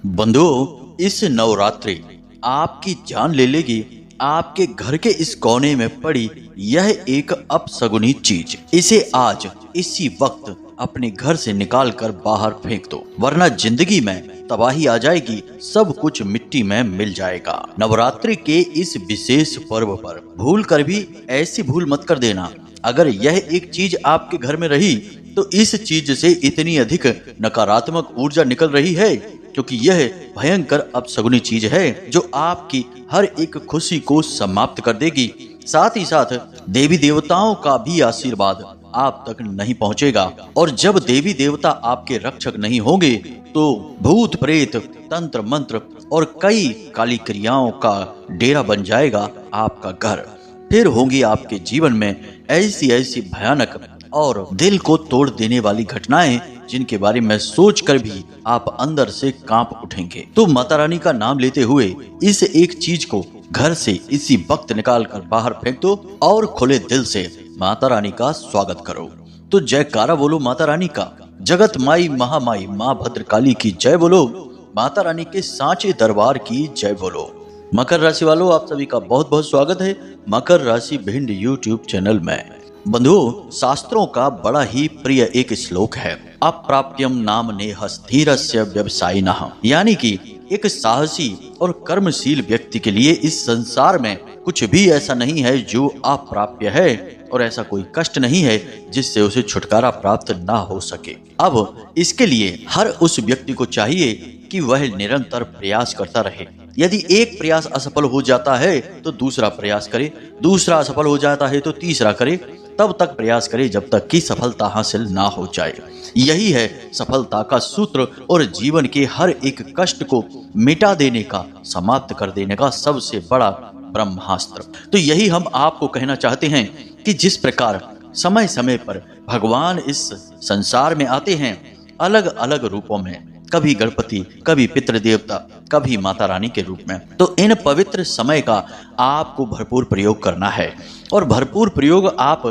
बंधुओं, इस नवरात्रि आपकी जान ले लेगी। आपके घर के इस कोने में पड़ी यह एक अपशगुनी चीज, इसे आज इसी वक्त अपने घर से निकाल कर बाहर फेंक दो, वरना जिंदगी में तबाही आ जाएगी, सब कुछ मिट्टी में मिल जाएगा। नवरात्रि के इस विशेष पर्व पर भूल कर भी ऐसी भूल मत कर देना। अगर यह एक चीज आपके घर में रही तो इस चीज से इतनी अधिक नकारात्मक ऊर्जा निकल रही है, क्योंकि यह भयंकर अपशगुनी चीज है जो आपकी हर एक खुशी को समाप्त कर देगी। साथ ही साथ देवी देवताओं का भी आशीर्वाद आप तक नहीं पहुंचेगा, और जब देवी देवता आपके रक्षक नहीं होंगे तो भूत प्रेत, तंत्र मंत्र और कई काली क्रियाओं का डेरा बन जाएगा आपका घर। फिर होंगी आपके जीवन में ऐसी ऐसी भयानक और दिल को तोड़ देने वाली घटनाएं, जिनके बारे में सोचकर भी आप अंदर से कांप उठेंगे। तो माता रानी का नाम लेते हुए इस एक चीज को घर से इसी वक्त निकाल कर बाहर फेंक दो और खुले दिल से माता रानी का स्वागत करो। तो जयकारा बोलो माता रानी का। जगत माई महामाई माँ भद्रकाली की जय बोलो। माता रानी के सांचे दरबार की जय बोलो। मकर राशि वालों, आप सभी का बहुत बहुत स्वागत है मकर राशि भिंड यूट्यूब चैनल में। बंधुओं, शास्त्रों का बड़ा ही प्रिय एक श्लोक है, अप्राप्यम नाम नेह स्थिरस्य व्यवसायिनः, यानी कि एक साहसी और कर्मशील व्यक्ति के लिए इस संसार में कुछ भी ऐसा नहीं है जो अप्राप्य है, और ऐसा कोई कष्ट नहीं है जिससे उसे छुटकारा प्राप्त ना हो सके। अब इसके लिए हर उस व्यक्ति को चाहिए कि वह निरंतर प्रयास करता रहे। यदि एक प्रयास असफल हो जाता है तो दूसरा प्रयास करे, दूसरा असफल हो जाता है तो तीसरा करे, तब तक प्रयास करे जब तक कि सफलता हासिल ना हो जाए। यही है सफलता का सूत्र और जीवन के हर एक कष्ट को मिटा देने का, समाप्त कर देने का सबसे बड़ा ब्रह्मास्त्र। तो यही हम आपको कहना चाहते हैं कि जिस प्रकार समय समय पर भगवान इस संसार में आते हैं अलग अलग रूपों में, कभी गणपति, कभी पितृ देवता, कभी माता रानी के रूप में, तो इन पवित्र समय का आपको भरपूर प्रयोग करना है। और भरपूर प्रयोग आप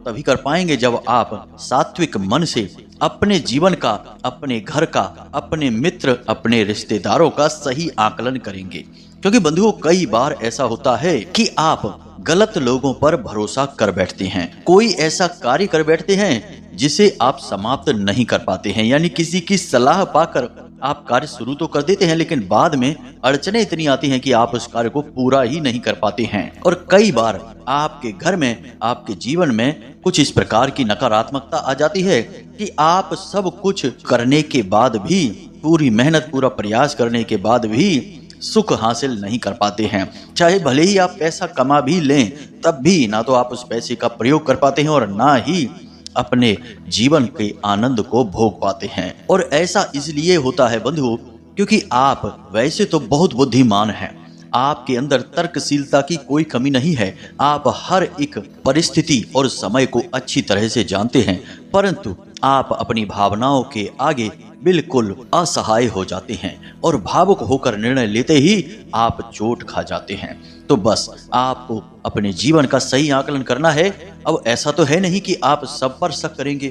तभी कर पाएंगे जब आप सात्विक मन से अपने जीवन का, अपने घर का, अपने मित्र, अपने रिश्तेदारों का सही आकलन करेंगे। क्योंकि बंधुओं, कई बार ऐसा होता है कि आप गलत लोगों पर भरोसा कर बैठते हैं, कोई ऐसा कार्य कर बैठते हैं जिसे आप समाप्त नहीं कर पाते हैं, यानी किसी की सलाह पाकर आप कार्य शुरू तो कर देते हैं, लेकिन बाद में अड़चने इतनी आती हैं कि आप उस कार्य को पूरा ही नहीं कर पाते हैं। और कई बार आपके घर में, आपके जीवन में कुछ इस प्रकार की नकारात्मकता आ जाती है कि आप सब कुछ करने के बाद भी, पूरी मेहनत, पूरा प्रयास करने के बाद भी सुख हासिल नहीं कर पाते हैं। चाहे भले ही आप पैसा कमा भी लें, तब भी ना तो आप उस पैसे का प्रयोग कर पाते हैं और ना ही अपने जीवन के आनंद को भोग पाते हैं। और ऐसा इसलिए होता है बंधुओं, क्योंकि आप वैसे तो बहुत बुद्धिमान हैं, आपके अंदर तर्कशीलता की कोई कमी नहीं है, आप हर एक परिस्थिति और समय को अच्छी तरह से जानते हैं, परंतु आप अपनी भावनाओं के आगे बिल्कुल असहाय हो जाते हैं और भावुक होकर निर्णय लेते ही आप चोट खा जाते हैं। तो बस आपको अपने जीवन का सही आकलन करना है। अब ऐसा तो है नहीं कि आप सब पर शक करेंगे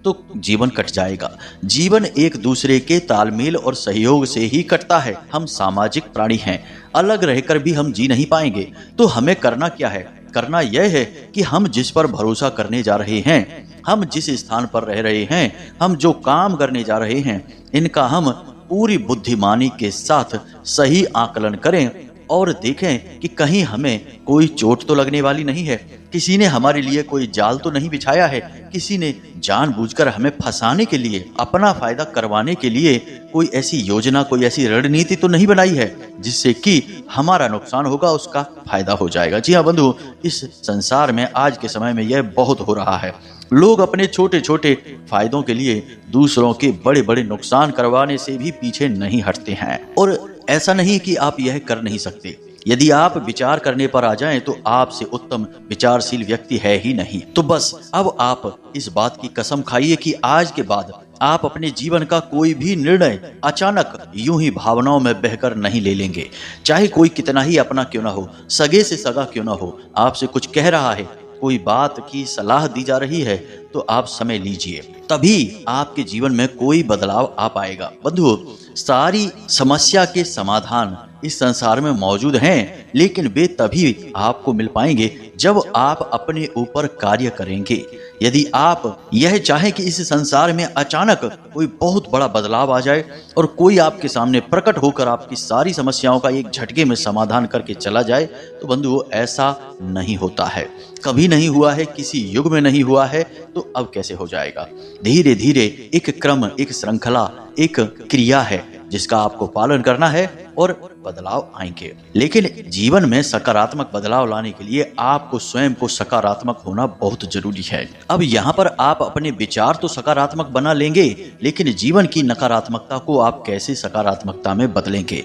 तो जीवन कट जाएगा। जीवन एक दूसरे के तालमेल और सहयोग से ही कटता है। हम सामाजिक प्राणी हैं, अलग रहकर भी हम जी नहीं पाएंगे। तो हमें करना क्या है? करना यह है कि हम जिस पर भरोसा करने जा रहे हैं, हम जिस स्थान पर रह रहे हैं, हम जो काम करने जा रहे हैं, इनका हम पूरी बुद्धिमानी के साथ सही आकलन करें और देखें कि कहीं हमें कोई चोट तो लगने वाली नहीं है, किसी ने हमारे लिए कोई जाल तो नहीं बिछाया है, किसी ने जानबूझकर हमें फंसाने के लिए, अपना फायदा करवाने के लिए कोई ऐसी योजना, कोई ऐसी रणनीति तो नहीं बनाई है जिससे कि हमारा नुकसान होगा, उसका फायदा हो जाएगा। जी हाँ बंधु, इस संसार में आज के समय में यह बहुत हो रहा है। लोग अपने छोटे छोटे फायदों के लिए दूसरों के बड़े बड़े नुकसान करवाने से भी पीछे नहीं हटते हैं। और ऐसा नहीं कि आप यह कर नहीं सकते, यदि आप विचार करने पर आ जाएं तो आपसे उत्तम विचारशील व्यक्ति है ही नहीं। तो बस अब आप इस बात की कसम खाइए कि आज के बाद आप अपने जीवन का कोई भी निर्णय अचानक यूं ही भावनाओं में बहकर नहीं ले लेंगे। चाहे कोई कितना ही अपना क्यों ना हो, सगे से सगा क्यों ना हो, आपसे कुछ कह रहा है, कोई बात की सलाह दी जा रही है, तो आप समय लीजिए, तभी आपके जीवन में कोई बदलाव आ पाएगा। बंधुओं, सारी समस्या के समाधान इस संसार में मौजूद हैं, लेकिन वे तभी आपको मिल पाएंगे जब आप अपने ऊपर कार्य करेंगे। यदि आप यह चाहें कि इस संसार में अचानक कोई बहुत बड़ा बदलाव आ जाए और कोई आपके सामने प्रकट होकर आपकी सारी समस्याओं का एक झटके में समाधान करके चला जाए, तो बंधुओं ऐसा नहीं होता है, कभी नहीं हुआ है, किसी युग में नहीं हुआ है, तो अब कैसे हो जाएगा। धीरे धीरे एक क्रम, एक श्रृंखला, एक क्रिया है जिसका आपको पालन करना है और बदलाव आएंगे। लेकिन जीवन में सकारात्मक बदलाव लाने के लिए आपको स्वयं को सकारात्मक होना बहुत जरूरी है। अब यहाँ पर आप अपने विचार तो सकारात्मक बना लेंगे, लेकिन जीवन की नकारात्मकता को आप कैसे सकारात्मकता में बदलेंगे।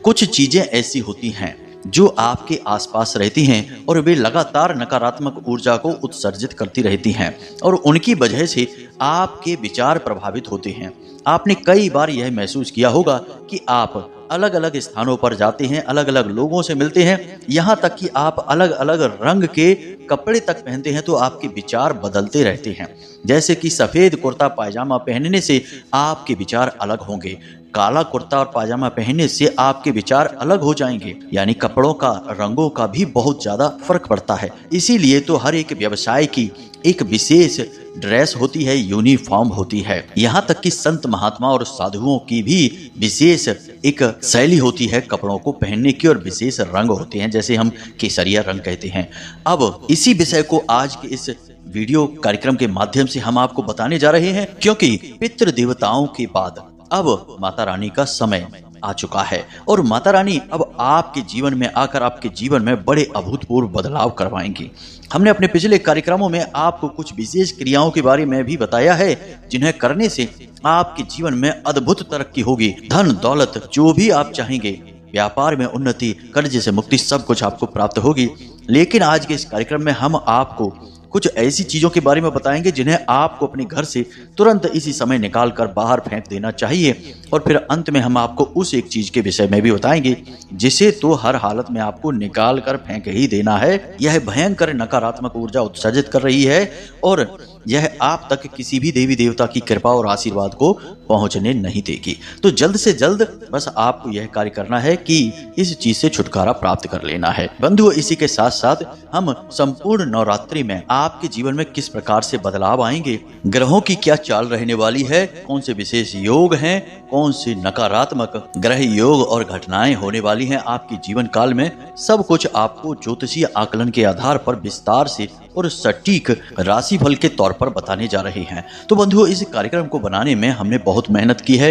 कुछ चीजें ऐसी होती हैं जो आपके आसपास रहती हैं और वे लगातार नकारात्मक ऊर्जा को उत्सर्जित करती रहती हैं और उनकी वजह से आपके विचार प्रभावित होते हैं। आपने कई बार यह महसूस किया होगा कि आप अलग अलग स्थानों पर जाते हैं, अलग अलग लोगों से मिलते हैं, यहाँ तक कि आप अलग अलग रंग के कपड़े तक पहनते हैं तो आपके विचार बदलते रहते हैं। जैसे कि सफ़ेद कुर्ता पायजामा पहनने से आपके विचार अलग होंगे, काला कुर्ता और पायजामा पहनने से आपके विचार अलग हो जाएंगे। यानी कपड़ों का, रंगों का भी बहुत ज़्यादा फर्क पड़ता है। इसीलिए तो हर एक व्यवसाय की एक विशेष ड्रेस होती है, यूनिफॉर्म होती है। यहाँ तक कि संत महात्मा और साधुओं की भी विशेष एक शैली होती है कपड़ों को पहनने की और विशेष रंग होते हैं, जैसे हम केसरिया रंग कहते हैं। अब इसी विषय को आज के इस वीडियो कार्यक्रम के माध्यम से हम आपको बताने जा रहे हैं, क्योंकि पितृ देवताओं के बाद अब माता रानी का समय आ चुका है और माता रानी अब आपके जीवन में आकर आपके जीवन में बड़े अभूतपूर्व बदलाव करवाएंगी। हमने अपने पिछले कार्यक्रमों में आपको कुछ विशेष क्रियाओं के बारे में भी बताया है जिन्हें करने से आपके जीवन में अद्भुत तरक्की होगी। धन दौलत जो भी आप चाहेंगे, व्यापार में उन्नति, कर्ज से मुक्ति, सब कुछ आपको प्राप्त होगी। लेकिन आज के इस कार्यक्रम में हम आपको कुछ ऐसी चीजों के बारे में बताएंगे जिन्हें आपको अपने घर से तुरंत इसी समय निकाल कर बाहर फेंक देना चाहिए। और फिर अंत में हम आपको उस एक चीज के विषय में भी बताएंगे जिसे तो हर हालत में आपको निकाल कर फेंक ही देना है। यह भयंकर नकारात्मक ऊर्जा उत्सर्जित कर रही है और यह आप तक किसी भी देवी देवता की कृपा और आशीर्वाद को पहुंचने नहीं देगी। तो जल्द से जल्द बस आपको यह कार्य करना है कि इस चीज से छुटकारा प्राप्त कर लेना है। बंधुओं, इसी के साथ साथ हम संपूर्ण नवरात्रि में आपके जीवन में किस प्रकार से बदलाव आएंगे, ग्रहों की क्या चाल रहने वाली है, कौन से विशेष योग हैं, कौन से नकारात्मक ग्रह योग और घटनाएं होने वाली हैं आपके जीवन काल में, सब कुछ आपको ज्योतिषीय आकलन के आधार पर विस्तार से और सटीक राशिफल के तौर पर बताने जा रहे हैं। तो बंधुओं, इस कार्यक्रम को बनाने में हमने बहुत मेहनत की है।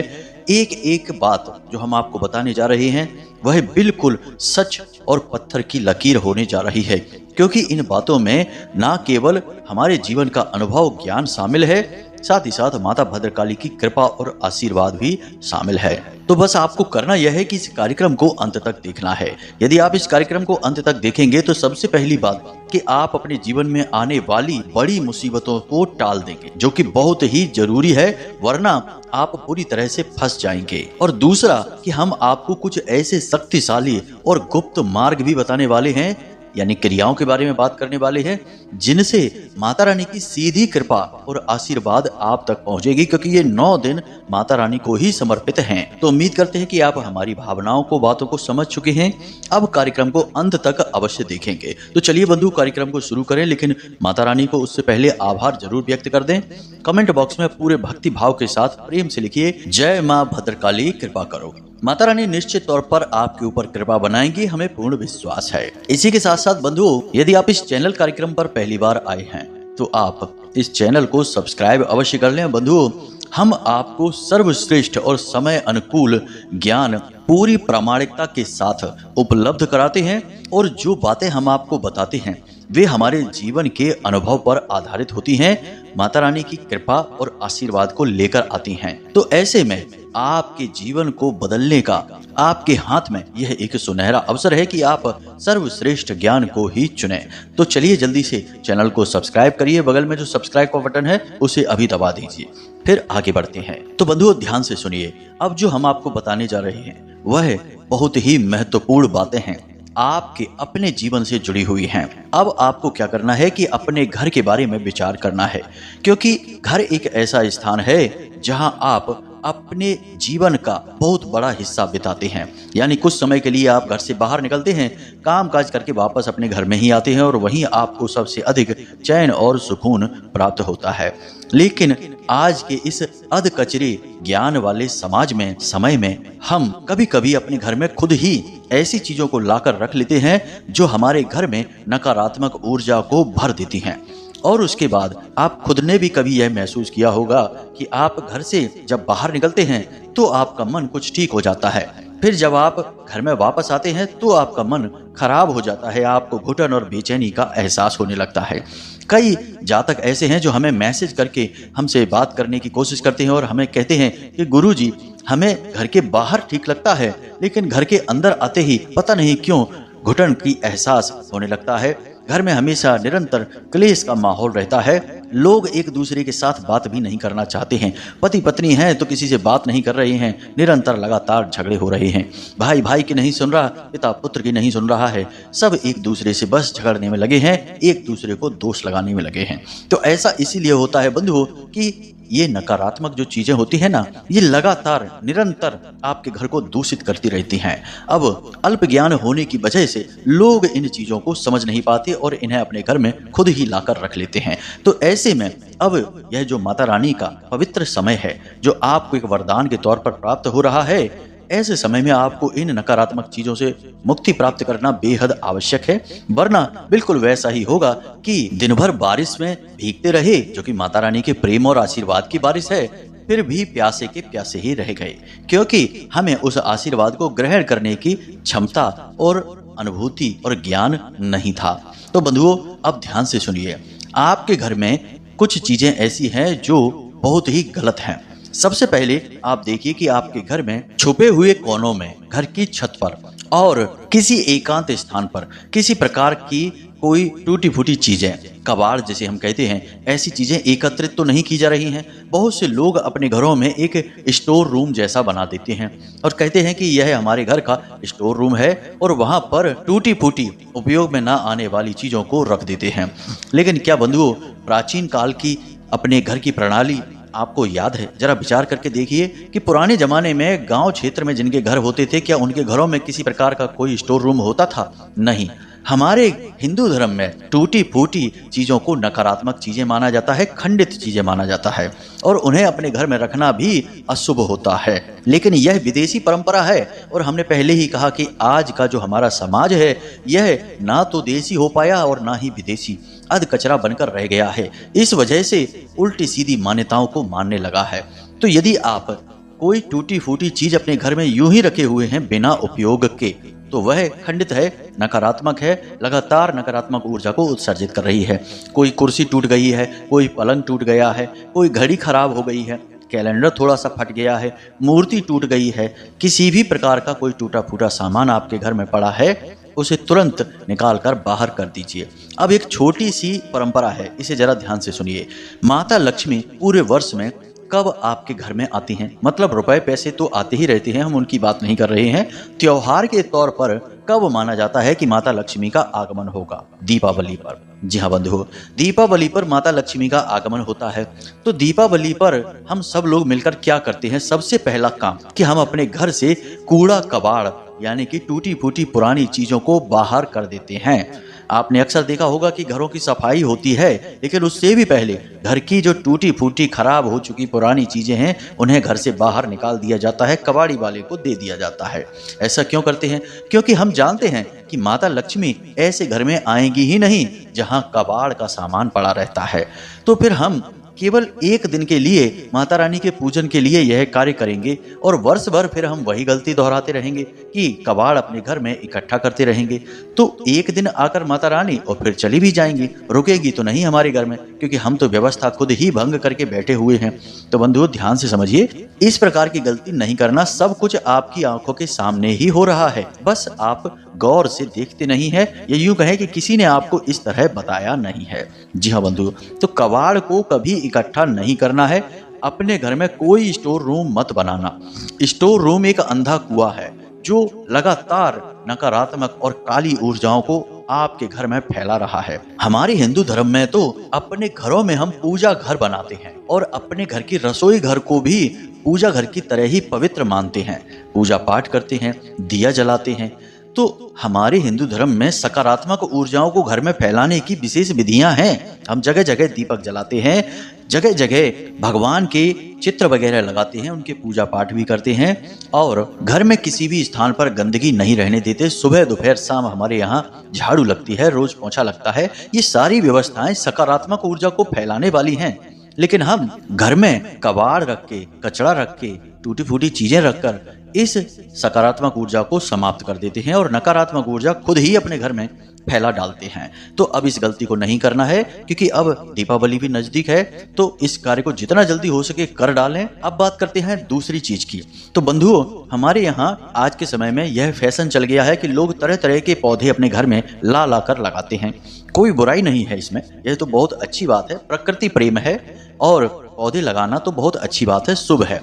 एक एक बात जो हम आपको बताने जा रहे हैं वह बिल्कुल सच और पत्थर की लकीर होने जा रही है, क्योंकि इन बातों में ना केवल हमारे जीवन का अनुभव ज्ञान शामिल है, साथ ही साथ माता भद्रकाली की कृपा और आशीर्वाद भी शामिल है। तो बस आपको करना यह है कि इस कार्यक्रम को अंत तक देखना है। यदि आप इस कार्यक्रम को अंत तक देखेंगे तो सबसे पहली बात कि आप अपने जीवन में आने वाली बड़ी मुसीबतों को टाल देंगे, जो कि बहुत ही जरूरी है, वरना आप पूरी तरह से फंस जाएंगे। और दूसरा कि हम आपको कुछ ऐसे शक्तिशाली और गुप्त मार्ग भी बताने वाले हैं, यानी क्रियाओं के बारे में बात करने वाले हैं, जिनसे माता रानी की सीधी कृपा और आशीर्वाद आप तक पहुंचेगी, क्योंकि ये 9 दिन माता रानी को ही समर्पित हैं। तो उम्मीद करते हैं कि आप हमारी भावनाओं को, बातों को समझ चुके हैं। अब कार्यक्रम को अंत तक अवश्य देखेंगे। तो चलिए बंधु, कार्यक्रम को शुरू करें, लेकिन माता रानी को उससे पहले आभार जरूर व्यक्त कर दें। कमेंट बॉक्स में पूरे भक्ति भाव के साथ प्रेम से लिखिए, जय माँ भद्रकाली कृपा करो। माता रानी निश्चित तौर पर आपके ऊपर कृपा बनाएंगी, हमें पूर्ण विश्वास है। इसी के साथ साथ बंधुओं, यदि आप इस चैनल कार्यक्रम पर पहली बार आए हैं तो आप इस चैनल को सब्सक्राइब अवश्य कर लें। बंधुओं, हम आपको सर्वश्रेष्ठ और समय अनुकूल ज्ञान पूरी प्रामाणिकता के साथ उपलब्ध कराते हैं और जो बातें हम आपको बताते हैं वे हमारे जीवन के अनुभव पर आधारित होती हैं, माता रानी की कृपा और आशीर्वाद को लेकर आती हैं। तो ऐसे में आपके जीवन को बदलने का आपके हाथ में यह एक सुनहरा अवसर है कि आप सर्वश्रेष्ठ ज्ञान को ही चुनें। तो चलिए जल्दी से चैनल को सब्सक्राइब करिए, बगल में जो सब्सक्राइब का बटन है उसे अभी दबा दीजिए। फिर आगे बढ़ते हैं। तो बंधुओं, ध्यान से सुनिए, अब जो हम आपको बताने जा रहे हैं वह बहुत ही महत्वपूर्ण बातें हैं, आपके अपने जीवन से जुड़ी हुई हैं। अब आपको क्या करना है कि अपने घर के बारे में विचार करना है, क्योंकि घर एक ऐसा स्थान है जहां आप अपने जीवन का बहुत बड़ा हिस्सा बिताते हैं। यानी कुछ समय के लिए आप घर से बाहर निकलते हैं, काम काज करके वापस अपने घर में ही आते हैं और वहीं आपको सबसे अधिक चैन और सुकून प्राप्त होता है। लेकिन आज के इस अधकचरे ज्ञान वाले समाज में समय में हम कभी कभी अपने घर में खुद ही ऐसी चीजों को लाकर रख लेते हैं जो हमारे घर में नकारात्मक ऊर्जा को भर देती हैं। और उसके बाद आप खुद ने भी कभी यह महसूस किया होगा कि आप घर से जब बाहर निकलते हैं तो आपका मन कुछ ठीक हो जाता है, फिर जब आप घर में वापस आते हैं तो आपका मन खराब हो जाता है, आपको घुटन और बेचैनी का एहसास होने लगता है। कई जातक ऐसे हैं जो हमें मैसेज करके हमसे बात करने की कोशिश करते हैं और हमें कहते हैं कि गुरुजी, हमें घर के बाहर ठीक लगता है लेकिन घर के अंदर आते ही पता नहीं क्यों घुटन की एहसास होने लगता है। घर में हमेशा निरंतर क्लेश का माहौल रहता है, लोग एक दूसरे के साथ बात भी नहीं करना चाहते हैं, पति पत्नी हैं तो किसी से बात नहीं कर रहे हैं, निरंतर लगातार झगड़े हो रहे हैं, भाई भाई की नहीं सुन रहा, पिता पुत्र की नहीं सुन रहा है, सब एक दूसरे से बस झगड़ने में लगे हैं, एक दूसरे को दोष लगाने में लगे हैं। तो ऐसा इसीलिए होता है बंधुओं कि ये नकारात्मक जो चीजें होती है ना, ये लगातार निरंतर आपके घर को दूषित करती रहती हैं। अब अल्प ज्ञान होने की वजह से लोग इन चीजों को समझ नहीं पाते और इन्हें अपने घर में खुद ही लाकर रख लेते हैं। तो ऐसे में अब यह जो माता रानी का पवित्र समय है, जो आपको एक वरदान के तौर पर प्राप्त हो रहा है, ऐसे समय में आपको इन नकारात्मक चीजों से मुक्ति प्राप्त करना बेहद आवश्यक है, वरना बिल्कुल वैसा ही होगा कि दिन भर बारिश में भीगते रहे, जो कि माता रानी के प्रेम और आशीर्वाद की बारिश है, फिर भी प्यासे के प्यासे ही रह गए, क्योंकि हमें उस आशीर्वाद को ग्रहण करने की क्षमता और अनुभूति और ज्ञान नहीं था। तो बंधुओं, अब ध्यान से सुनिए, आपके घर में कुछ चीजें ऐसी हैं जो बहुत ही गलत हैं। सबसे पहले आप देखिए कि आपके घर में छुपे हुए कोनों में, घर की छत पर और किसी एकांत स्थान पर किसी प्रकार की कोई टूटी फूटी चीजें, कबाड़ जिसे हम कहते हैं, ऐसी चीजें एकत्रित तो नहीं की जा रही हैं। बहुत से लोग अपने घरों में एक स्टोर रूम जैसा बना देते हैं और कहते हैं कि यह हमारे घर का स्टोर रूम है और वहां पर टूटी फूटी उपयोग में ना आने वाली चीजों को रख देते हैं। लेकिन क्या बंधुओं, प्राचीन काल की अपने घर की प्रणाली आपको याद है? जरा विचार करके देखिए कि पुराने जमाने में गांव क्षेत्र में जिनके घर होते थे, क्या उनके घरों में किसी प्रकार का कोई स्टोर रूम होता था? नहीं। हमारे हिंदू धर्म में टूटी फूटी चीजों को नकारात्मक चीजें माना जाता है, खंडित चीजें माना जाता है और उन्हें अपने घर में रखना भी अशुभ होता है। लेकिन यह विदेशी परंपरा है और हमने पहले ही कहा कि आज का जो हमारा समाज है, यह ना तो देसी हो पाया और ना ही विदेशी, अध कचरा बनकर रह गया है। इस वजह से उल्टी सीधी मान्यताओं को मानने लगा है। तो यदि आप कोई टूटी फूटी चीज अपने घर में यूं ही रखे हुए हैं बिना उपयोग के, तो वह खंडित है, नकारात्मक है, लगातार नकारात्मक ऊर्जा को उत्सर्जित कर रही है। कोई कुर्सी टूट गई है, कोई पलंग टूट गया है, कोई घड़ी खराब हो गई है, कैलेंडर थोड़ा सा फट गया है, मूर्ति टूट गई है, किसी भी प्रकार का कोई टूटा फूटा सामान आपके घर में पड़ा है, उसे तुरंत निकाल कर बाहर कर दीजिए। अब एक छोटी सी परंपरा है, इसे जरा ध्यान से सुनिए। माता लक्ष्मी पूरे वर्ष में कब आपके घर में आती हैं? मतलब रुपए पैसे तो आते ही रहते हैं, हम उनकी बात नहीं कर रहे हैं। त्योहार के तौर पर कब माना जाता है कि माता लक्ष्मी का आगमन होगा? दीपावली पर। जी हाँ बंधुओं, दीपावली पर माता लक्ष्मी का आगमन होता है। तो दीपावली पर हम सब लोग मिलकर क्या करते हैं? सबसे पहला काम कि हम अपने घर से कूड़ा कबाड़ यानी कि टूटी फूटी पुरानी चीजों को बाहर कर देते हैं। आपने अक्सर देखा होगा कि घरों की सफाई होती है, लेकिन उससे भी पहले घर की जो टूटी फूटी खराब हो चुकी पुरानी चीजें हैं, उन्हें घर से बाहर निकाल दिया जाता है, कबाड़ी वाले को दे दिया जाता है। ऐसा क्यों करते हैं? क्योंकि हम जानते हैं कि माता लक्ष्मी ऐसे घर में आएंगी ही नहीं जहां कबाड़ का सामान पड़ा रहता है। तो फिर हम केवल एक दिन के लिए माता रानी के पूजन के लिए यह कार्य करेंगे और वर्ष भर फिर हम वही गलती दोहराते रहेंगे कि कबाड़ अपने घर में इकट्ठा करते रहेंगे। तो एक दिन आकर माता रानी और फिर चली भी जाएंगी, रुकेगी तो नहीं हमारे घर में, क्योंकि हम तो व्यवस्था खुद ही भंग करके बैठे हुए हैं। तो बंधुओं ध्यान से समझिए, इस प्रकार की गलती नहीं करना। सब कुछ आपकी आंखों के सामने ही हो रहा है, बस आप गौर से देखते नहीं है, या यूं कहें कि किसी ने आपको इस तरह बताया नहीं है। जी हाँ बंधुओं, तो कबाड़ को कभी इकट्ठा नहीं करना है। अपने घर में कोई स्टोर रूम मत बनाना। स्टोर रूम एक अंधा कुआं है जो लगातार नकारात्मक और काली ऊर्जाओं को आपके घर में फैला रहा है। हमारे हिंदू धर्म में तो अपने घरों में हम पूजा घर बनाते हैं और अपने घर की रसोई घर को भी पूजा घर की तरह ही पवित्र मानते हैं, पूजा पाठ करते हैं, दिया जलाते हैं। तो हमारे हिंदू धर्म में सकारात्मक ऊर्जाओं को घर में फैलाने की विशेष विधियां हैं। हम जगह जगह दीपक जलाते हैं, जगह जगह भगवान के चित्र वगैरह लगाते हैं, उनके पूजा पाठ भी करते हैं और घर में किसी भी स्थान पर गंदगी नहीं रहने देते। सुबह दोपहर शाम हमारे यहाँ झाड़ू लगती है, रोज पोंछा लगता है। ये सारी व्यवस्थाएं सकारात्मक ऊर्जा को फैलाने वाली हैं। लेकिन हम घर में कबाड़ रख के, कचरा रख के, टूटी फूटी चीजें रखकर इस सकारात्मक ऊर्जा को समाप्त कर देते हैं और नकारात्मक ऊर्जा खुद ही अपने घर में फैला डालते हैं। तो अब इस गलती को नहीं करना है, क्योंकि अब दीपावली भी नजदीक है, तो इस कार्य को जितना जल्दी हो सके कर डालें। अब बात करते हैं दूसरी चीज की। तो बंधुओं, हमारे यहाँ आज के समय में यह फैशन चल गया है कि लोग तरह तरह के पौधे अपने घर में ला ला कर लगाते हैं। कोई बुराई नहीं है इसमें, यह तो बहुत अच्छी बात है, प्रकृति प्रेम है और पौधे लगाना तो बहुत अच्छी बात है, शुभ है।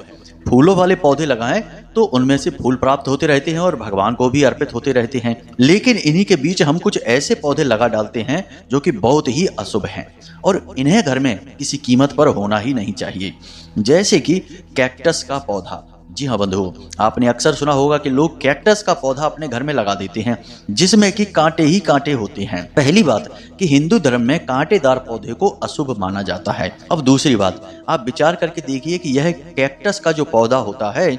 फूलों वाले पौधे लगाएं तो उनमें से फूल प्राप्त होते रहते हैं और भगवान को भी अर्पित होते रहते हैं। लेकिन इन्हीं के बीच हम कुछ ऐसे पौधे लगा डालते हैं जो कि बहुत ही अशुभ हैं और इन्हें घर में किसी कीमत पर होना ही नहीं चाहिए। जैसे कि कैक्टस का पौधा। जी हाँ बंधुओं, आपने अक्सर सुना होगा कि लोग कैक्टस का पौधा अपने घर में लगा देते हैं, जिसमें कि कांटे ही कांटे होते हैं। पहली बात कि हिंदू धर्म में कांटेदार पौधे को अशुभ माना जाता है। अब दूसरी बात, आप विचार करके देखिए कि यह कैक्टस का जो पौधा होता है,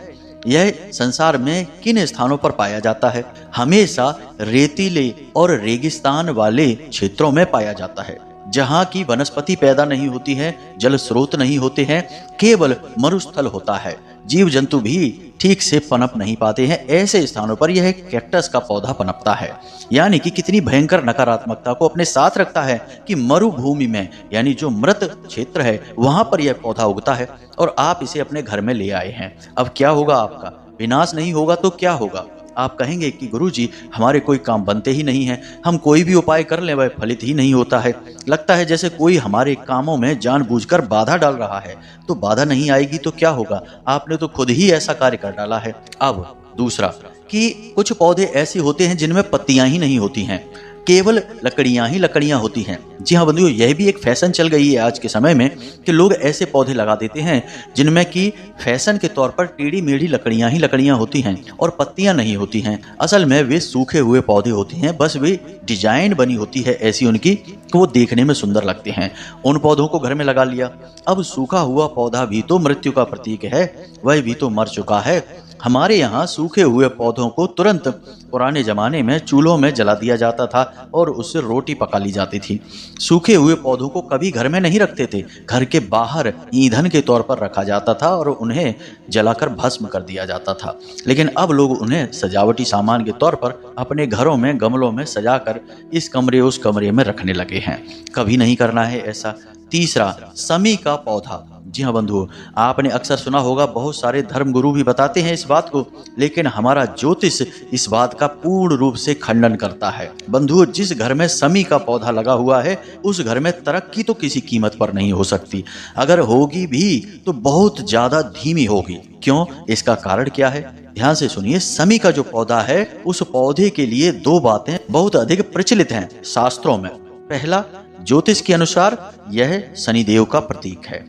यह संसार में किन स्थानों पर पाया जाता है? हमेशा रेतीले और रेगिस्तान वाले क्षेत्रों में पाया जाता है, जहाँ की वनस्पति पैदा नहीं होती है, जल स्रोत नहीं होते हैं, केवल मरुस्थल होता है, जीव जंतु भी ठीक से पनप नहीं पाते हैं। ऐसे स्थानों पर यह कैक्टस का पौधा पनपता है। यानी कि कितनी भयंकर नकारात्मकता को अपने साथ रखता है कि मरुभूमि में, यानी जो मृत क्षेत्र है, वहां पर यह पौधा उगता है और आप इसे अपने घर में ले आए हैं। अब क्या होगा? आपका विनाश नहीं होगा तो क्या होगा? आप कहेंगे कि गुरुजी, हमारे कोई काम बनते ही नहीं हैं, हम कोई भी उपाय कर लें वह फलित ही नहीं होता है, लगता है जैसे कोई हमारे कामों में जानबूझकर बाधा डाल रहा है। तो बाधा नहीं आएगी तो क्या होगा? आपने तो खुद ही ऐसा कार्य कर डाला है। अब दूसरा कि कुछ पौधे ऐसे होते हैं जिनमें पत्तियां ही नहीं होती हैं, केवल लकड़ियां ही लकड़ियां होती हैं। जी हाँ बंधुओं, यह भी एक फैशन चल गई है आज के समय में कि लोग ऐसे पौधे लगा देते हैं जिनमें कि फैशन के तौर पर टेढ़ी मेढ़ी लकड़ियां ही लकड़ियां होती हैं और पत्तियां नहीं होती हैं। असल में वे सूखे हुए पौधे होते हैं, बस वे डिजाइन बनी होती है ऐसी उनकी कि वो देखने में सुंदर लगते हैं। उन पौधों को घर में लगा लिया। अब सूखा हुआ पौधा भी तो मृत्यु का प्रतीक है, वह भी तो मर चुका है। हमारे यहाँ सूखे हुए पौधों को तुरंत पुराने जमाने में चूल्हों में जला दिया जाता था और उससे रोटी पका ली जाती थी। सूखे हुए पौधों को कभी घर में नहीं रखते थे, घर के बाहर ईंधन के तौर पर रखा जाता था और उन्हें जलाकर भस्म कर दिया जाता था। लेकिन अब लोग उन्हें सजावटी सामान के तौर पर अपने घरों में गमलों में सजाकर इस कमरे उस कमरे में रखने लगे हैं। कभी नहीं करना है ऐसा। तीसरा, समी का पौधा। जी हाँ बंधुओं, आपने अक्सर सुना होगा, बहुत सारे धर्मगुरु भी बताते हैं इस बात को, लेकिन हमारा ज्योतिष इस बात का पूर्ण रूप से खंडन करता है। बंधुओं, जिस घर में समी का पौधा लगा हुआ है उस घर में तरक्की तो किसी कीमत पर नहीं हो सकती। अगर होगी भी तो बहुत ज्यादा धीमी होगी। क्यों? इसका कारण क्या है? ध्यान से सुनिए। समी का जो पौधा है, उस पौधे के लिए दो बातें बहुत अधिक प्रचलित हैं शास्त्रों में। पहला, ज्योतिष के अनुसार यह शनिदेव का प्रतीक है।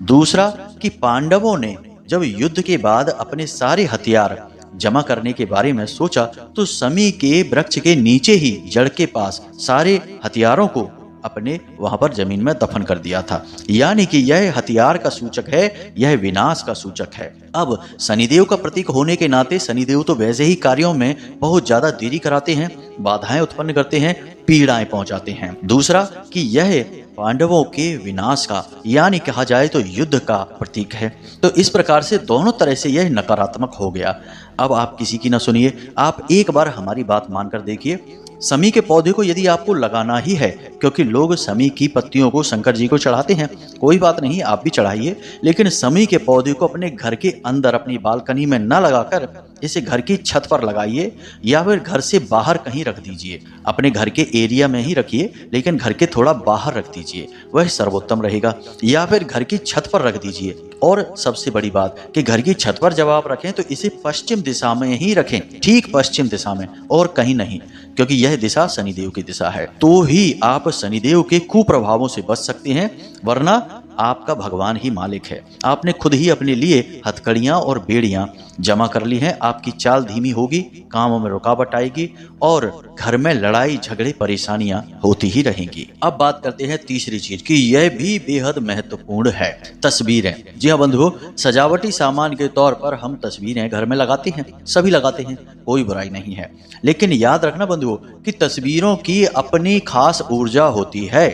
दूसरा कि पांडवों ने जब युद्ध के बाद अपने सारे हथियार जमा करने के बारे में सोचा तो समी के वृक्ष के नीचे ही जड़ के पास सारे हथियारों को अपने वहां पर जमीन में दफन कर दिया था। यानी कि यह हथियार का सूचक है, यह विनाश का सूचक है। अब शनिदेव का प्रतीक होने के नाते शनिदेव तो वैसे ही कार्यों में बहुत ज्यादा देरी कराते हैं, बाधाएं उत्पन्न करते हैं, पीड़ाएं पहुंचाते हैं। दूसरा कि यह पांडवों के विनाश का, यानी कहा जाए तो युद्ध का प्रतीक है। तो इस प्रकार से दोनों तरह से यह नकारात्मक हो गया। अब आप किसी की ना सुनिए, आप एक बार हमारी बात मानकर देखिए। समी के पौधे को यदि आपको लगाना ही है, क्योंकि लोग समी की पत्तियों को शंकर जी को चढ़ाते हैं, कोई बात नहीं, आप भी चढ़ाइए, लेकिन समी के पौधे को अपने घर के अंदर अपनी बालकनी में न लगाकर इसे घर की छत पर लगाइए या फिर घर से बाहर कहीं रख दीजिए। अपने घर के एरिया में ही रखिए, लेकिन घर के थोड़ा बाहर रख दीजिए, वह सर्वोत्तम रहेगा। या फिर घर की छत पर रख दीजिए। और सबसे बड़ी बात कि घर की छत पर जब आप रखें तो इसे पश्चिम दिशा में ही रखें, ठीक पश्चिम दिशा में, और कहीं नहीं, क्योंकि यह दिशा शनिदेव की दिशा है। तो ही आप शनिदेव के कुप्रभावों से बच सकते हैं, वरना आपका भगवान ही मालिक है। आपने खुद ही अपने लिए हथकड़ियां और बेड़ियां जमा कर ली हैं। आपकी चाल धीमी होगी, कामों में रुकावट आएगी और घर में लड़ाई झगड़े परेशानियां होती ही रहेंगी। अब बात करते हैं तीसरी चीज की, यह भी बेहद महत्वपूर्ण है, तस्वीरें। जी हाँ बंधुओं, सजावटी सामान के तौर पर हम तस्वीरें घर में लगाते हैं, सभी लगाते हैं, कोई बुराई नहीं है। लेकिन याद रखना बंधुओं कि तस्वीरों की अपनी खास ऊर्जा होती है।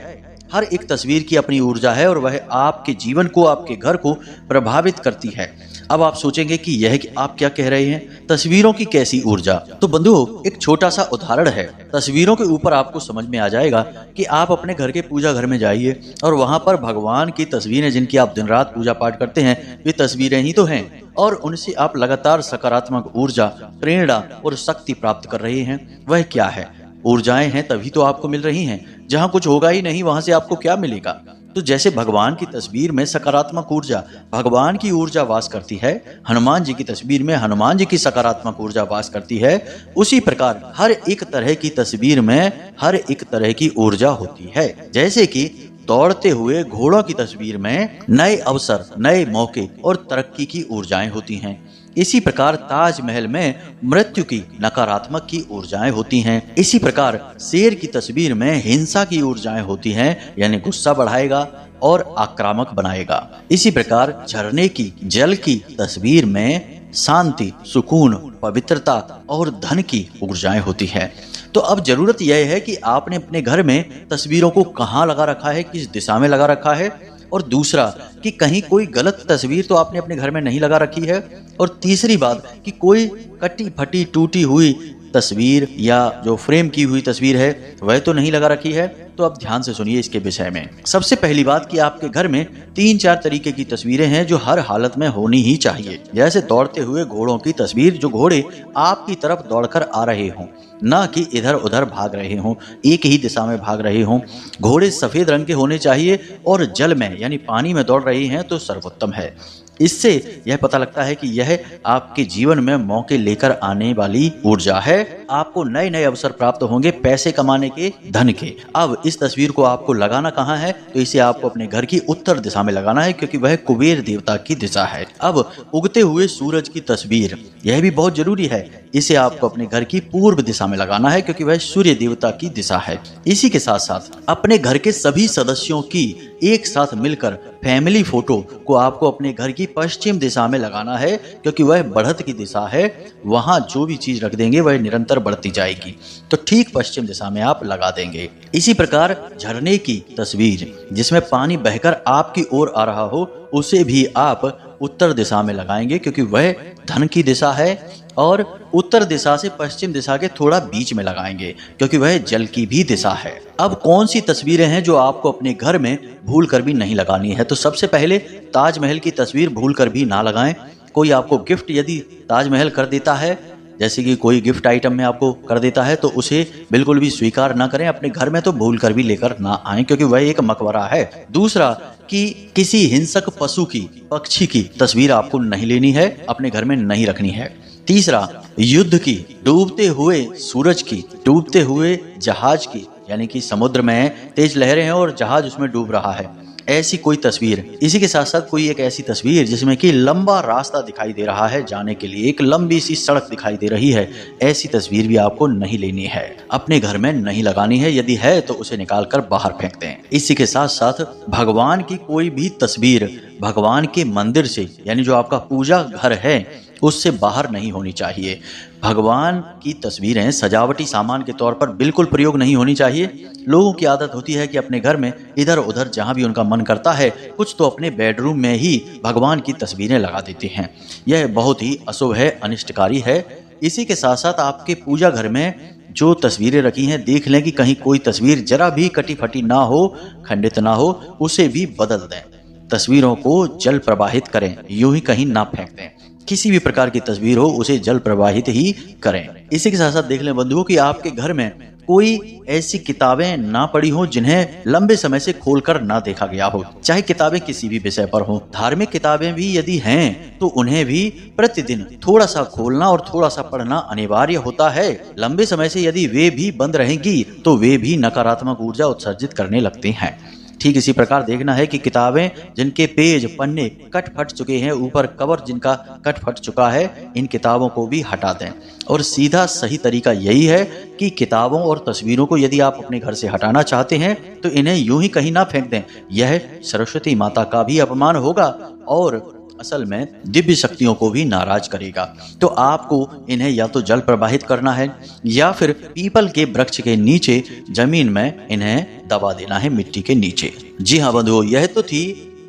हर एक तस्वीर की अपनी ऊर्जा है और वह आपके जीवन को, आपके घर को प्रभावित करती है। अब आप सोचेंगे कि यह कि आप क्या कह रहे हैं, तस्वीरों की कैसी ऊर्जा? तो बंधुओं, एक छोटा सा उदाहरण है। तस्वीरों के ऊपर आपको समझ में आ जाएगा कि आप अपने घर के पूजा घर में जाइए और वहां पर भगवान की तस्वीरें, जिनकी आप दिन रात पूजा पाठ करते हैं, वे तस्वीरें ही तो हैं और उनसे आप लगातार सकारात्मक ऊर्जा, प्रेरणा और शक्ति प्राप्त कर रहे हैं। वह क्या है? ऊर्जाएं हैं, तभी तो आपको मिल रही हैं। जहां कुछ होगा ही नहीं, वहां से आपको क्या मिलेगा? तो जैसे भगवान की तस्वीर में सकारात्मक ऊर्जा, भगवान की ऊर्जा वास करती है, हनुमान जी की तस्वीर में हनुमान जी की सकारात्मक ऊर्जा वास करती है, उसी प्रकार हर एक तरह की तस्वीर में हर एक तरह की ऊर्जा होती है। जैसे कि दौड़ते हुए घोड़ों की तस्वीर में नए अवसर, नए मौके और तरक्की की ऊर्जाएं होती हैं। इसी प्रकार ताजमहल में मृत्यु की नकारात्मक की ऊर्जाएं होती हैं। इसी प्रकार शेर की तस्वीर में हिंसा की ऊर्जाएं होती हैं, यानी गुस्सा बढ़ाएगा और आक्रामक बनाएगा। इसी प्रकार झरने की, जल की तस्वीर में शांति, सुकून, पवित्रता और धन की ऊर्जाएं होती है। तो अब जरूरत यह है कि आपने अपने घर में तस्वीरों को कहाँ लगा रखा है, किस दिशा में लगा रखा है, और दूसरा कि कहीं कोई गलत तस्वीर तो आपने अपने घर में नहीं लगा रखी है, और तीसरी बात कि कोई कटी फटी टूटी हुई तस्वीर या जो फ्रेम की हुई तस्वीर है वह तो नहीं लगा रखी है। तो अब ध्यान से सुनिए इसके विषय में। सबसे पहली बात कि आपके घर में 3-4 तरीके की तस्वीरें हैं जो हर हालत में होनी ही चाहिए। जैसे दौड़ते हुए घोड़ों की तस्वीर, जो घोड़े आपकी तरफ दौड़कर आ रहे हों, ना कि इधर उधर भाग रहे हों, एक ही दिशा में भाग रहे हों। घोड़े सफेद रंग के होने चाहिए और जल में यानी पानी में दौड़ रही हैं तो सर्वोत्तम है। इससे यह पता लगता है कि यह आपके जीवन में मौके लेकर आने वाली ऊर्जा है। आपको नए नए अवसर प्राप्त होंगे पैसे कमाने के, धन के। अब इस तस्वीर को आपको लगाना कहाँ है? तो इसे आपको अपने घर की उत्तर दिशा में लगाना है, क्योंकि वह कुबेर देवता की दिशा है। अब उगते हुए सूरज की तस्वीर, यह भी बहुत जरूरी है। इसे आपको अपने घर की पूर्व दिशा में लगाना है, क्योंकि वह सूर्य देवता की दिशा है। इसी के साथ साथ अपने घर के सभी सदस्यों की एक साथ मिलकर फैमिली फोटो को आपको अपने घर की पश्चिम दिशा में लगाना है, क्योंकि वह बढ़त की दिशा है। वहां जो भी चीज रख देंगे वह निरंतर बढ़ती जाएगी, तो ठीक पश्चिम दिशा में आप लगा देंगे। इसी प्रकार झरने की तस्वीर जिसमें पानी बहकर आपकी ओर आ रहा हो, उसे भी आप उत्तर दिशा में लगाएंगे, क्योंकि वह धन की दिशा है। और उत्तर दिशा से पश्चिम दिशा के थोड़ा बीच में लगाएंगे, क्योंकि वह जल की भी दिशा है। अब कौन सी तस्वीरें हैं जो आपको अपने घर में भूल कर भी नहीं लगानी है? तो सबसे पहले ताजमहल की तस्वीर भूल कर भी ना लगाएं। कोई आपको गिफ्ट यदि ताजमहल कर देता है, जैसे कि कोई गिफ्ट आइटम में आपको कर देता है, तो उसे बिल्कुल भी स्वीकार ना करें। अपने घर में तो भूल कर भी लेकर ना आएं, क्योंकि वह एक मकबरा है। दूसरा कि किसी हिंसक पशु की, पक्षी की तस्वीर आपको नहीं लेनी है, अपने घर में नहीं रखनी है। तीसरा, युद्ध की, डूबते हुए सूरज की, डूबते हुए जहाज की, यानी कि समुद्र में तेज लहरें हैं और जहाज उसमें डूब रहा है, ऐसी कोई तस्वीर। इसी के साथ साथ कोई एक ऐसी तस्वीर जिसमें कि लंबा रास्ता दिखाई दे रहा है जाने के लिए, एक लंबी सी सड़क दिखाई दे रही है, ऐसी तस्वीर भी आपको नहीं लेनी है, अपने घर में नहीं लगानी है। यदि है तो उसे निकाल कर बाहर फेंक दें। इसी के साथ साथ भगवान की कोई भी तस्वीर भगवान के मंदिर से, यानी जो आपका पूजा घर है, उससे बाहर नहीं होनी चाहिए। भगवान की तस्वीरें सजावटी सामान के तौर पर बिल्कुल प्रयोग नहीं होनी चाहिए। लोगों की आदत होती है कि अपने घर में इधर उधर जहां भी उनका मन करता है, कुछ तो अपने बेडरूम में ही भगवान की तस्वीरें लगा देते हैं। यह बहुत ही अशुभ है, अनिष्टकारी है। इसी के साथ साथ आपके पूजा घर में जो तस्वीरें रखी हैं, देख लें कि कहीं कोई तस्वीर जरा भी कटी फटी ना हो, खंडित ना हो, उसे भी बदल दें। तस्वीरों को जल प्रवाहित करें, यूं ही कहीं ना फेंक दें। किसी भी प्रकार की तस्वीर हो उसे जल प्रवाहित ही करें। इसी के साथ साथ देख लें बंधुओं कि आपके घर में कोई ऐसी किताबें ना पड़ी हो जिन्हें लंबे समय से खोलकर ना देखा गया हो, चाहे किताबें किसी भी विषय पर हो। धार्मिक किताबें भी यदि हैं तो उन्हें भी प्रतिदिन थोड़ा सा खोलना और थोड़ा सा पढ़ना अनिवार्य होता है। लंबे समय से यदि वे भी बंद रहेंगी तो वे भी नकारात्मक ऊर्जा उत्सर्जित करने लगते हैं। ठीक इसी प्रकार देखना है कि किताबें जिनके पेज पन्ने कट फट चुके हैं, ऊपर कवर जिनका कट फट चुका है, इन किताबों को भी हटा दें। और सीधा सही तरीका यही है कि किताबों और तस्वीरों को यदि आप अपने घर से हटाना चाहते हैं तो इन्हें यूं ही कहीं ना फेंक दें। यह सरस्वती माता का भी अपमान होगा और असल में दिव्य शक्तियों को भी नाराज करेगा। तो आपको इन्हें या तो जल प्रवाहित करना है या फिर पीपल के वृक्ष के नीचे जमीन में इन्हें दबा देना है, मिट्टी के नीचे। जी हाँ बंधुओं, यह तो थी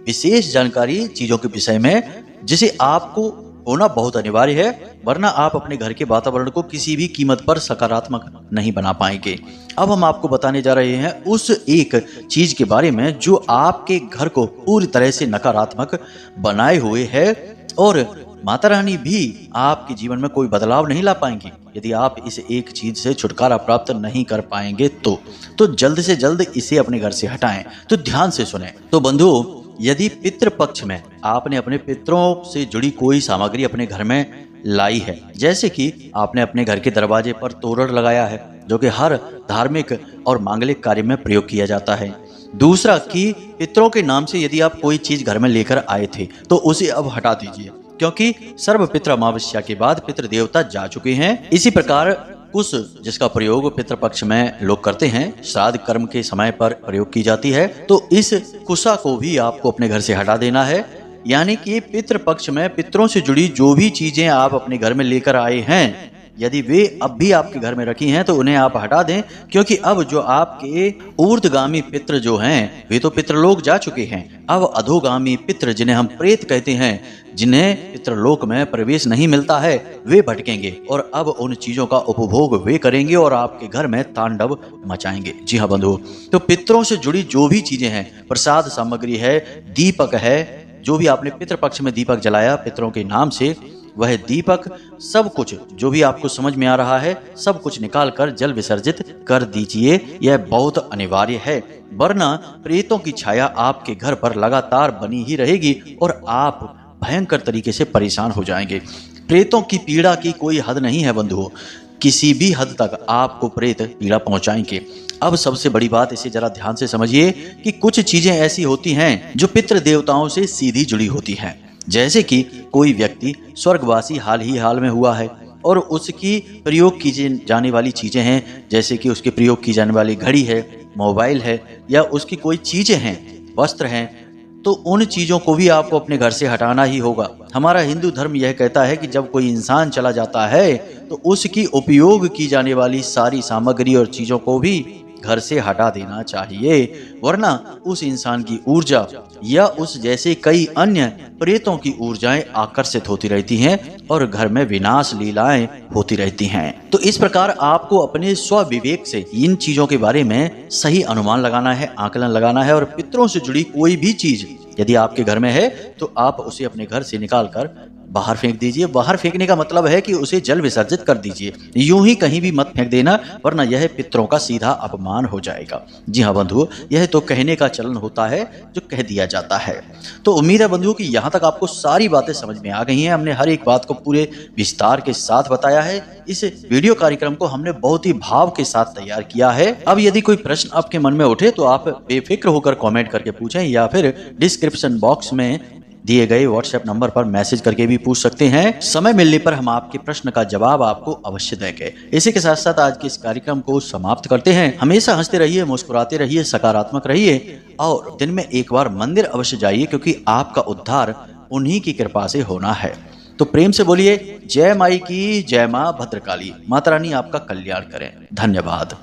विशेष जानकारी चीजों के विषय में जिसे आपको होना बहुत अनिवार्य है, वरना आप अपने घर के वातावरण को किसी भी कीमत पर सकारात्मक नहीं बना पाएंगे। अब हम आपको बताने जा रहे हैं उस एक चीज के बारे में जो आपके घर को पूरी तरह से नकारात्मक बनाए हुए है और माता रानी भी आपके जीवन में कोई बदलाव नहीं ला पाएंगी यदि आप इस एक चीज से छुटकारा प्राप्त नहीं कर पाएंगे तो जल्द से जल्द इसे अपने घर से हटाएं। तो ध्यान से सुने। तो बंधुओं, यदि पितृ पक्ष में आपने अपने पितरों से जुड़ी कोई सामग्री अपने घर में लाई है, जैसे कि आपने अपने घर के दरवाजे पर तोरण लगाया है जो कि हर धार्मिक और मांगलिक कार्य में प्रयोग किया जाता है। दूसरा कि पितरों के नाम से यदि आप कोई चीज घर में लेकर आए थे तो उसे अब हटा दीजिए, क्योंकि सर्व पितृ अमावस्या के बाद पितृ देवता जा चुके हैं। इसी प्रकार कुश जिसका प्रयोग पितृपक्ष में लोग करते हैं, श्राद्ध कर्म के समय पर प्रयोग की जाती है, तो इस कुशा को भी आपको अपने घर से हटा देना है। यानी कि पितृपक्ष में पितरों से जुड़ी जो भी चीजें आप अपने घर में लेकर आए हैं, यदि वे अब भी आपके घर में रखी हैं तो उन्हें आप हटा दें, क्योंकि अब जो आपके ऊर्ध्वगामी पितृ जो हैं वे तो पितृलोक जा चुके हैं। अब अधोगामी पितृ जिन्हें हम प्रेत कहते हैं, जिन्हें पितृलोक में प्रवेश नहीं मिलता है, वे भटकेंगे और अब उन चीजों का उपभोग वे करेंगे और आपके घर में तांडव मचाएंगे। जी हाँ बंधुओं, तो पितरों से जुड़ी जो भी चीजें हैं, प्रसाद सामग्री है, दीपक है, जो भी आपने पितृपक्ष में दीपक जलाया पितरों के नाम से, वह दीपक सब कुछ जो भी आपको समझ में आ रहा है सब कुछ निकाल कर जल विसर्जित कर दीजिए। यह बहुत अनिवार्य है, वरना प्रेतों की छाया आपके घर पर लगातार बनी ही रहेगी और आप भयंकर तरीके से परेशान हो जाएंगे। प्रेतों की पीड़ा की कोई हद नहीं है बंधुओं, किसी भी हद तक आपको प्रेत पीड़ा पहुंचाएंगे। अब सबसे बड़ी बात, इसे जरा ध्यान से समझिए कि कुछ चीजें ऐसी होती हैं जो पितृ देवताओं से सीधी जुड़ी होती हैं। जैसे कि कोई व्यक्ति स्वर्गवासी हाल में हुआ है और उसकी प्रयोग की जाने वाली चीजें हैं, जैसे कि उसके प्रयोग की जाने वाली घड़ी है, मोबाइल है, या उसकी कोई चीजें हैं, वस्त्र हैं, तो उन चीजों को भी आपको अपने घर से हटाना ही होगा। हमारा हिंदू धर्म यह कहता है कि जब कोई इंसान चला जाता है तो उसकी उपयोग की जाने वाली सारी सामग्री और चीजों को भी घर से हटा देना चाहिए, वरना उस इंसान की ऊर्जा या उस जैसे कई अन्य प्रेतों की ऊर्जाएं आकर्षित होती रहती हैं और घर में विनाश लीलाएं होती रहती हैं। तो इस प्रकार आपको अपने स्व विवेक से इन चीजों के बारे में सही अनुमान लगाना है, आकलन लगाना है, और पितरों से जुड़ी कोई भी चीज यदि आपके घर में है तो आप उसे अपने घर से निकालकर बाहर फेंक दीजिए। बाहर फेंकने का मतलब है कि उसे जल विसर्जित कर दीजिए, यूं ही कहीं भी मत फेंक देना, वरना यह पितरों का सीधा अपमान हो जाएगा। जी हाँ बंधुओं, यह तो कहने का चलन होता है जो कह दिया जाता है। तो उम्मीद है बंधुओं कि यहाँ तक आपको सारी बातें समझ में आ गई हैं। हमने हर एक बात को पूरे विस्तार के साथ बताया है। इस वीडियो कार्यक्रम को हमने बहुत ही भाव के साथ तैयार किया है। अब यदि कोई प्रश्न आपके मन में उठे तो आप बेफिक्र होकर कमेंट करके पूछें या फिर डिस्क्रिप्शन बॉक्स में दिए गए व्हाट्सएप नंबर पर मैसेज करके भी पूछ सकते हैं। समय मिलने पर हम आपके प्रश्न का जवाब आपको अवश्य देंगे। इसी के साथ साथ आज के इस कार्यक्रम को समाप्त करते हैं। हमेशा हंसते रहिए, मुस्कुराते रहिए, सकारात्मक रहिए और दिन में एक बार मंदिर अवश्य जाइए, क्योंकि आपका उद्धार उन्हीं की कृपा से होना है। तो प्रेम से बोलिए जय माई की जय, माँ भद्रकाली। माता रानी आपका कल्याण करें। धन्यवाद।